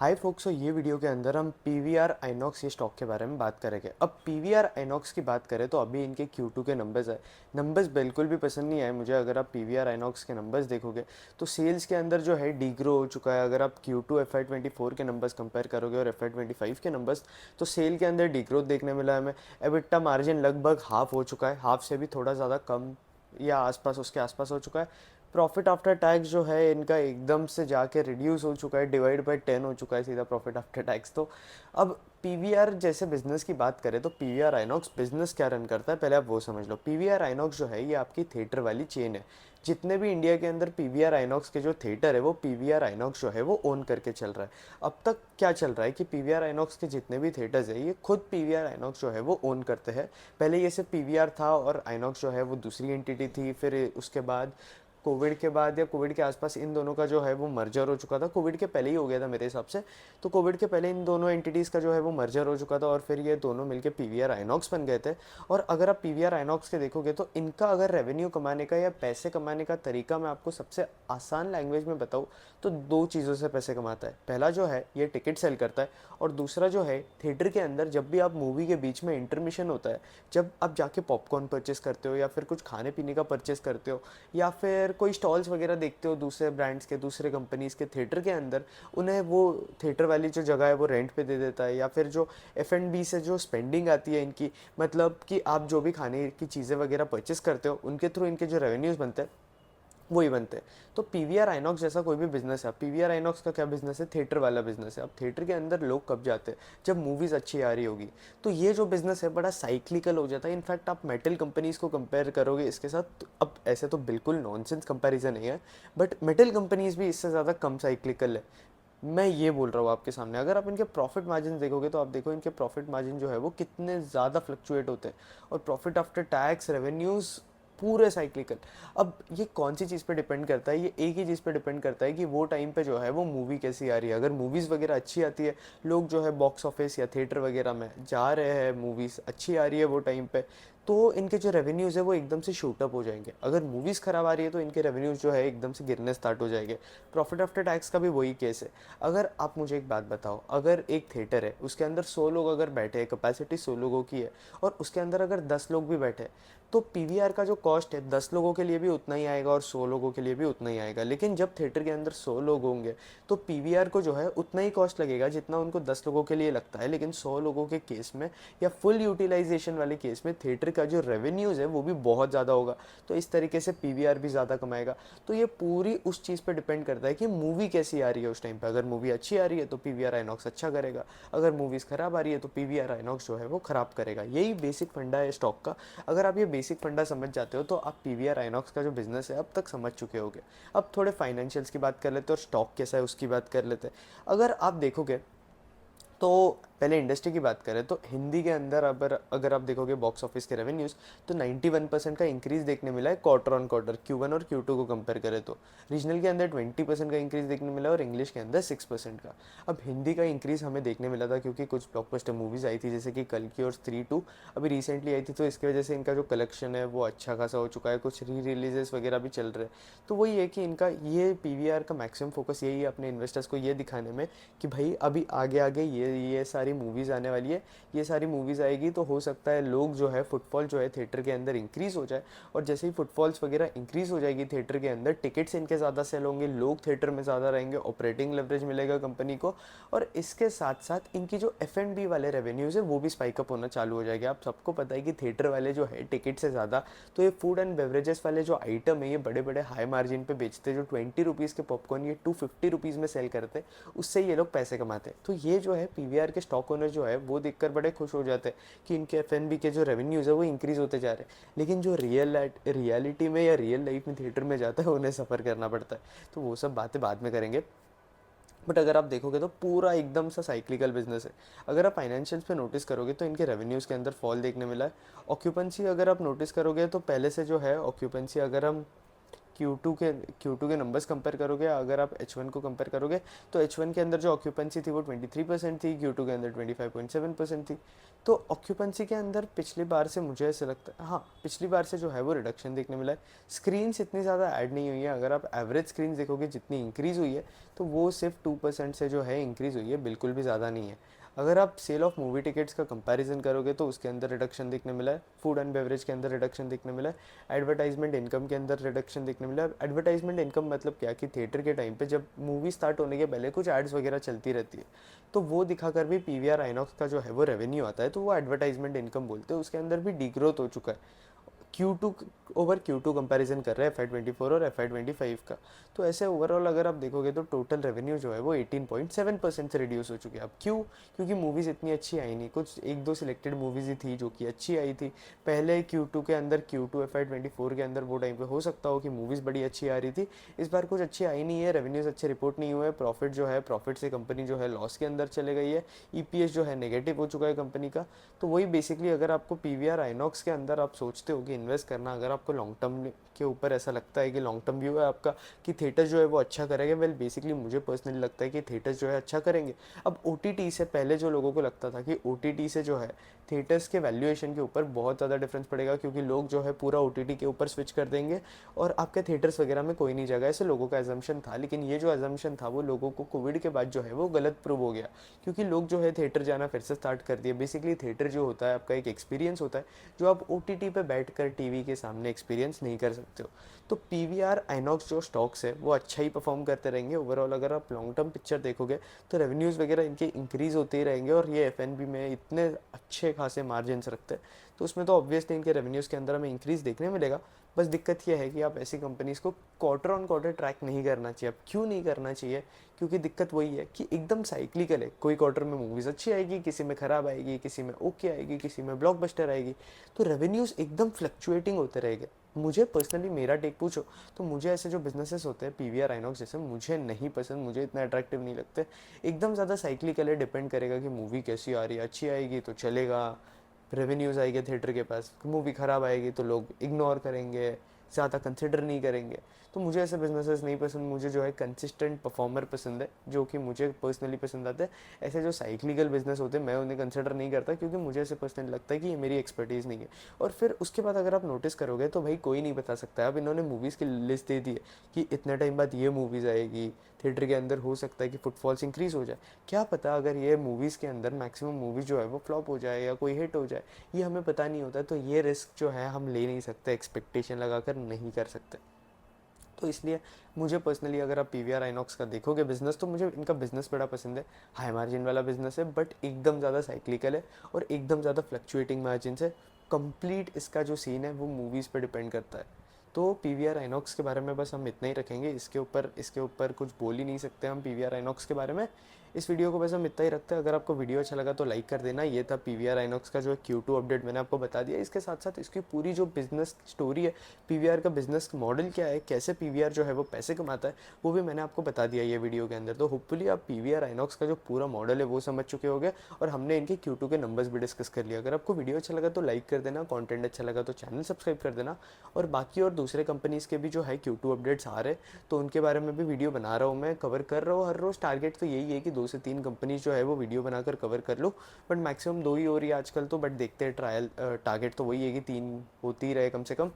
हाय फोक्सो, ये वीडियो के अंदर हम पीवीआर आइनॉक्स ये स्टॉक के बारे में बात करेंगे। अब पीवीआर आइनॉक्स की बात करें तो अभी इनके Q2 के नंबर्स है। नंबर्स बिल्कुल भी पसंद नहीं आए मुझे। अगर आप पीवीआर आइनॉक्स के नंबर्स देखोगे तो सेल्स के अंदर जो है डीग्रो हो चुका है। अगर आप Q2 FY24 के नंबर्स कंपेयर करोगे और FY25 के नंबर्स, तो सेल के अंदर डीग्रोथ देखने मिला है हमें। एबिटा मार्जिन लगभग हाफ हो चुका है, हाफ से भी थोड़ा ज़्यादा कम या आसपास, उसके आसपास हो चुका है। प्रॉफिट आफ्टर टैक्स जो है इनका एकदम से जाके रिड्यूस हो चुका है, डिवाइड बाय 10 हो चुका है सीधा प्रॉफिट आफ्टर टैक्स। तो अब पीवीआर जैसे बिजनेस की बात करें तो पीवीआर आइनॉक्स बिजनेस क्या रन करता है पहले आप वो समझ लो। पीवीआर आइनॉक्स जो है ये आपकी थिएटर वाली चेन है। जितने भी इंडिया के अंदर पीवीआर आइनॉक्स के जो थिएटर है वो पीवीआर आइनॉक्स जो है वो ओन करके चल रहा है। अब तक क्या चल रहा है कि पीवीआर आइनॉक्स के जितने भी थिएटर्स है ये खुद पीवीआर आइनॉक्स जो है वो ओन करते हैं। पहले ये सिर्फ पीवीआर था और आइनॉक्स जो है वो दूसरी एंटिटी थी। फिर उसके बाद कोविड के बाद या कोविड के आसपास इन दोनों का जो है वो मर्जर हो चुका था। कोविड के पहले ही हो गया था मेरे हिसाब से। तो कोविड के पहले इन दोनों एंटिटीज़ का जो है वो मर्जर हो चुका था और फिर ये दोनों मिलके पीवीआर आइनॉक्स बन गए थे। और अगर आप पीवीआर आइनॉक्स के देखोगे तो इनका अगर रेवेन्यू कमाने का या पैसे कमाने का तरीका मैं आपको सबसे आसान लैंग्वेज में बताऊँ तो दो चीज़ों से पैसे कमाता है। पहला जो है ये टिकट सेल करता है और दूसरा जो है थिएटर के अंदर जब भी आप मूवी के बीच में इंटरमिशन होता है, जब आप जाके पॉपकॉर्न परचेस करते हो या फिर कुछ खाने पीने का परचेस करते हो या फिर कोई स्टॉल्स वगैरह देखते हो दूसरे ब्रांड्स के, दूसरे कंपनीज़ के थिएटर के अंदर, उन्हें वो थिएटर वाली जो जगह है वो रेंट पे दे देता है। या फिर जो F&B से जो स्पेंडिंग आती है इनकी, मतलब कि आप जो भी खाने की चीज़ें वगैरह परचेस करते हो उनके थ्रू इनके जो रेवेन्यूज़ बनते हैं वही बनते हैं। तो पीवीआर आइनॉक्स जैसा कोई भी बिजनेस है, पीवीआर आइनॉक्स का क्या बिजनेस है, थिएटर वाला बिजनेस है। अब थिएटर के अंदर लोग कब जाते हैं, जब मूवीज़ अच्छी आ रही होगी। तो ये जो बिजनेस है बड़ा साइक्लिकल हो जाता है। इनफैक्ट आप मेटल कंपनीज़ को कंपेयर करोगे इसके साथ, अब ऐसे तो बिल्कुल नॉनसेंस कंपैरिजन नहीं है, बट मेटल कंपनीज़ भी इससे ज़्यादा कम साइक्लिकल है। मैं ये बोल रहा हूँ आपके सामने। अगर आप इनके प्रॉफिट मार्जिन देखोगे तो आप देखो इनके प्रॉफिट मार्जिन जो है वो कितने ज़्यादा फ्लक्चुएट होते हैं। और प्रॉफिट आफ्टर टैक्स, रेवेन्यूज़, पूरे साइक्लिकल। अब ये कौन सी चीज़ पे डिपेंड करता है, ये एक ही चीज़ पे डिपेंड करता है कि वो टाइम पे जो है वो मूवी कैसी आ रही है। अगर मूवीज़ वगैरह अच्छी आती है, लोग जो है बॉक्स ऑफिस या थिएटर वगैरह में जा रहे हैं, मूवीज़ अच्छी आ रही है वो टाइम पे, तो इनके जो रेवेन्यूज़ है वो एकदम से शूट अप हो जाएंगे। अगर मूवीज़ ख़राब आ रही है तो इनके रेवेन्यूज़ जो है एकदम से गिरने स्टार्ट हो जाएंगे। प्रॉफिट आफ्टर टैक्स का भी वही केस है। अगर आप मुझे एक बात बताओ, अगर एक थिएटर है उसके अंदर 100 लोग अगर बैठे हैं, कैपेसिटी 100 लोगों की है, और उसके अंदर अगर 10 लोग भी बैठे, तो पीवीआर का जो कॉस्ट है 10 लोगों के लिए भी उतना ही आएगा और 100 लोगों के लिए भी उतना ही आएगा। लेकिन जब थिएटर के अंदर 100 लोग होंगे तो पीवीआर को जो है उतना ही कॉस्ट लगेगा जितना उनको 10 लोगों के लिए लगता है। लेकिन 100 लोगों के केस में या फुल यूटिलाइजेशन वाले केस में थिएटर का जो रेवेन्यूज़ है वो भी बहुत ज़्यादा होगा। तो इस तरीके से पीवीआर भी ज़्यादा कमाएगा। तो ये पूरी उस चीज़ पर डिपेंड करता है कि मूवी कैसी आ रही है उस टाइम पर। अगर मूवी अच्छी आ रही है तो पीवीआर आइनॉक्स अच्छा करेगा, अगर मूवीज़ ख़राब आ रही है तो पीवीआर आइनॉक्स जो है वो ख़राब करेगा। यही बेसिक फंडा है स्टॉक का। अगर आप ये बेसिक फंडा समझ जाते हो तो आप पीवीआर आइनॉक्स का जो बिजनेस है अब तक समझ चुके होगे। अब थोड़े फाइनेंशियल्स की बात कर लेते हैं और स्टॉक कैसा है उसकी बात कर लेते हैं। अगर आप देखोगे तो पहले इंडस्ट्री की बात करें तो हिंदी के अंदर अगर आप देखोगे बॉक्स ऑफिस के रेवेन्यूज़, तो 91% का इंक्रीज़ देखने मिला है क्वार्टर ऑन क्वार्टर, Q1 और Q2 को कंपेयर करें तो। रीजनल के अंदर 20% का इंक्रीज़ देखने मिला और इंग्लिश के अंदर 6% का। अब हिंदी का इंक्रीज़ हमें देखने मिला था क्योंकि कुछ ब्लॉकबस्टर मूवीज़ आई थी जैसे कि कल की और स्त्री 2 अभी रिसेंटली आई थी, तो इसकी वजह से इनका जो कलेक्शन है वो अच्छा खासा हो चुका है। कुछ री रिलीजेस वगैरह भी चल रहे हैं। तो वही है कि इनका ये पीवीआर का मैक्सिमम फोकस यही है अपने इन्वेस्टर्स को ये दिखाने में कि भाई अभी आगे आगे ये सारी मूवीज़ आने वाली है, ये सारी मूवीज़ आएगी तो हो सकता है लोग जो है फुटफॉल जो है थिएटर के अंदर इंक्रीज़ हो जाए। और जैसे ही फुटफॉल्स वगैरह इंक्रीज़ हो जाएगी थिएटर के अंदर, टिकट्स इनके ज़्यादा सेल होंगे, लोग थिएटर में ज़्यादा रहेंगे, ऑपरेटिंग लेवरेज मिलेगा कंपनी को। और इसके साथ साथ इनकी जो F&B वाले रेवेन्यूज़ है वो भी स्पाइकअप होना चालू हो जाएगा। आप सबको पता है कि थिएटर वाले जो है टिकट से ज़्यादा तो ये फूड एंड बेवरेजेस वाले जो आइटम है ये बड़े बड़े हाई मार्जिन पे बेचते हैं। जो 20 रुपीज़ के पॉपकॉर्न ये 250 रुपीज़ में सेल करते हैं, उससे ये लोग पैसे कमाते हैं। तो ये जो है पीवीआर के स्टॉक ओनर जो है वो देखकर बड़े खुश हो जाते हैं कि इनके F&B के जो रेवेन्यूज़ है वो इंक्रीज़ होते जा रहे हैं। लेकिन जो रियलिटी में या रियल लाइफ में थिएटर में जाता है उन्हें सफ़र करना पड़ता है। तो वो सब बातें बाद में करेंगे। बट अगर आप देखोगे तो पूरा एकदम सा साइक्लिकल बिजनेस है। अगर आप फाइनेंशियल्स पे नोटिस करोगे तो इनके रेवेन्यूज़ के अंदर फॉल देखने मिला है। ऑक्यूपेंसी अगर आप नोटिस करोगे तो पहले से जो है ऑक्यूपेंसी, अगर हम Q2 के नंबर्स कंपेयर करोगे, अगर आप H1 को कंपेयर करोगे तो H1 के अंदर जो ऑक्यूपेंसी थी वो 23% थी, Q2 के अंदर 25.7% थी। तो ऑक्यूपेंसी के अंदर पिछली बार से मुझे ऐसा लगता है, हाँ पिछली बार से जो है वो रिडक्शन देखने मिला है। स्क्रीन्स इतनी ज़्यादा ऐड नहीं हुई है, अगर आप एवरेज स्क्रीन देखोगे जितनी इंक्रीज़ हुई है तो वो सिर्फ 2% से जो है इंक्रीज़ हुई है, बिल्कुल भी ज़्यादा नहीं है। अगर आप सेल ऑफ मूवी टिकट्स का कंपैरिजन करोगे तो उसके अंदर रिडक्शन देखने मिला है, फूड एंड बेवरेज के अंदर रिडक्शन देखने मिला है, एडवर्टाइजमेंट इनकम के अंदर रिडक्शन देखने मिला है। एडवर्टाइजमेंट इनकम मतलब क्या कि थिएटर के टाइम पे जब मूवी स्टार्ट होने के पहले कुछ एड्स वगैरह चलती रहती है, तो वो दिखाकर भी पीवीआर आइनॉक्स का जो है वो रेवेन्यू आता है, तो वो एडवर्टाइजमेंट इनकम बोलते हैं। उसके अंदर भी डीग्रोथ हो चुका है। Q2 ओवर Q2 कंपैरिजन कर रहे हैं FY24 और FY25 का। तो ऐसे ओवरऑल अगर आप देखोगे तो टोटल रेवेन्यू जो है वो 18.7% से रिड्यूस हो चुकी है। अब क्यों? क्योंकि मूवीज़ इतनी अच्छी आई नहीं, कुछ एक दो सिलेक्टेड मूवीज़ ही थी जो कि अच्छी आई थी पहले Q2 के अंदर। Q2 FY24 के अंदर वो टाइम पे हो सकता हो कि मूवीज़ बड़ी अच्छी आ रही थी, इस बार कुछ अच्छी आई नहीं है, रेवेन्यूज़ अच्छे रिपोर्ट नहीं हुए, प्रॉफिट जो है प्रॉफिट से कंपनी जो है लॉस के अंदर चले गई है, EPS जो है नेगेटिव हो चुका है कंपनी का। तो वही बेसिकली अगर आपको पीवीआर आइनॉक्स के अंदर आप सोचते हो कि इन्वेस्ट करना, अगर आपको लॉन्ग टर्म के ऊपर ऐसा लगता है कि लॉन्ग टर्म व्यू है आपका कि थिएटर जो है वो अच्छा करेंगे, वेल बेसिकली मुझे पर्सनली लगता है कि थिएटर्स जो है अच्छा करेंगे। अब OTT से पहले जो लोगों को लगता था कि OTT से जो है थिएटर्स के वैल्यूएशन के ऊपर बहुत ज़्यादा डिफरेंस पड़ेगा, क्योंकि लोग जो है पूरा OTT के ऊपर स्विच कर देंगे और आपके थिएटर्स वगैरह में कोई नहीं जाएगा, ऐसे लोगों का एजम्पशन था। लेकिन ये जो एजम्पशन था वो लोगों को कोविड के बाद जो है वो गलत प्रूव हो गया, क्योंकि लोग जो है थिएटर जाना फिर से स्टार्ट कर दिए। बेसिकली थिएटर जो होता है आपका एक एक्सपीरियंस होता है जो आप OTT पे बैठकर टीवी के सामने एक्सपीरियंस नहीं कर सकते हो। तो पीवीआर आइनॉक्स जो स्टॉक्स है वो अच्छा ही परफॉर्म करते रहेंगे ओवरऑल। अगर आप लॉन्ग टर्म पिक्चर देखोगे तो रेवेन्यूज़ वगैरह इनके इंक्रीज़ होते ही रहेंगे, और ये F&B में इतने अच्छे खासे मार्जिन्स रखते हैं, तो उसमें तो ऑब्वियसली इनके रेवेन्यूज़ के अंदर हमें इंक्रीज़ देखने मिलेगा। बस दिक्कत यह है कि आप ऐसी कंपनीज़ को क्वार्टर ऑन क्वार्टर ट्रैक नहीं करना चाहिए। अब क्यों नहीं करना चाहिए? क्योंकि दिक्कत वही है कि एकदम साइक्लिकल है, कोई क्वार्टर में मूवीज़ अच्छी आएगी, किसी में ख़राब आएगी, किसी में ओके आएगी, किसी में ब्लॉकबस्टर आएगी, तो रेवेन्यूज़ एकदम फ्लक्चुएटिंग होते रहेंगे। मुझे पर्सनली मेरा टेक पूछो तो मुझे ऐसे जो बिजनेसेस होते हैं पीवीआर आइनॉक्स जैसे, मुझे नहीं पसंद, मुझे इतना अट्रैक्टिव नहीं लगते। एकदम ज़्यादा साइक्लिकल है, डिपेंड करेगा कि मूवी कैसी आ रही है, अच्छी आएगी तो चलेगा, रेवेन्यूज़ आएंगे थिएटर के पास, मूवी ख़राब आएगी तो लोग इग्नोर करेंगे, ज़्यादा कंसिडर नहीं करेंगे। तो मुझे ऐसे बिजनेसेस नहीं पसंद, मुझे जो है कंसिस्टेंट परफॉर्मर पसंद है, जो कि मुझे पर्सनली पसंद आते हैं। ऐसे जो साइक्लिकल बिजनेस होते हैं मैं उन्हें कंसिडर नहीं करता, क्योंकि मुझे ऐसे पर्सनली लगता है कि ये मेरी एक्सपर्टीज़ नहीं है। और फिर उसके बाद अगर आप नोटिस करोगे तो भाई कोई नहीं बता सकता है। अब इन्होंने मूवीज़ की लिस्ट दे दी है कि इतने टाइम बाद ये मूवीज़ आएगी, थिएटर के अंदर हो सकता है कि फुटफॉल्स इंक्रीज़ हो जाए। क्या पता अगर ये मूवीज़ के अंदर मैक्सिमम मूवीज़ जो है वो फ्लॉप हो जाए या कोई हिट हो जाए, ये हमें पता नहीं होता। तो ये रिस्क जो है हम ले नहीं सकते, एक्सपेक्टेशन लगाकर नहीं कर सकते। तो इसलिए मुझे पर्सनली अगर आप पीवीआर आइनॉक्स का देखोगे बिजनेस, तो मुझे इनका बिजनेस बड़ा पसंद है। हाई मार्जिन वाला बिजनेस है, बट एकदम ज़्यादा साइक्लिकल है और एकदम ज़्यादा फ्लक्चुएटिंग मार्जिन है। कंप्लीट इसका जो सीन है वो मूवीज़ पे डिपेंड करता है। तो पीवीआर आइनॉक्स के बारे में बस हम इतना ही रखेंगे, इसके ऊपर कुछ बोल ही नहीं सकते हम पीवीआर आइनॉक्स के बारे में। इस वीडियो को बस हम इतना ही रखते हैं। अगर आपको वीडियो अच्छा लगा तो लाइक कर देना। ये था पीवीआर आइनॉक्स का जो है Q2 अपडेट मैंने आपको बता दिया। इसके साथ साथ इसकी पूरी जो बिजनेस स्टोरी है, पीवीआर का बिजनेस मॉडल क्या है, कैसे पीवीआर जो है वो पैसे कमाता है, वो भी मैंने आपको बता दिया ये वीडियो के अंदर। तो होपफुली आप पीवीआर आइनॉक्स का जो पूरा मॉडल है वो समझ चुके होंगे, और हमने इनके Q2 के नंबर्स भी डिस्कस कर लिया। अगर आपको वीडियो अच्छा लगा तो लाइक कर देना, कंटेंट अच्छा लगा तो चैनल सब्सक्राइब कर देना, और बाकी और दूसरे कंपनीज़ के भी जो है Q2 अपडेट्स आ रहे तो उनके बारे में भी वीडियो बना रहा हूँ, मैं कवर कर रहा हूँ हर रोज़। टारगेट तो यही है कि 2 से 3 कंपनीज जो है वो वीडियो बनाकर कवर कर लो, बट मैक्सिमम 2 ही हो रही है आजकल तो। बट देखते हैं, ट्रायल टारगेट तो वही है कि 3 होती ही रहे कम से कम।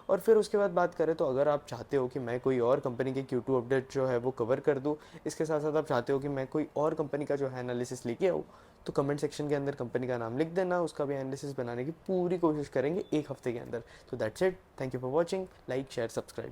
और फिर उसके बाद बात करें तो अगर आप चाहते हो कि मैं कोई और कंपनी के Q2 अपडेट जो है वो कवर कर दूँ, इसके साथ साथ आप चाहते हो कि मैं कोई और कंपनी का जो है एनालिसिस लेके आऊँ, तो कमेंट सेक्शन के अंदर कंपनी का नाम लिख देना, उसका भी एनालिसिस बनाने की पूरी कोशिश करेंगे 1 हफ्ते के अंदर। तो that's it, thank you for watching, like share subscribe.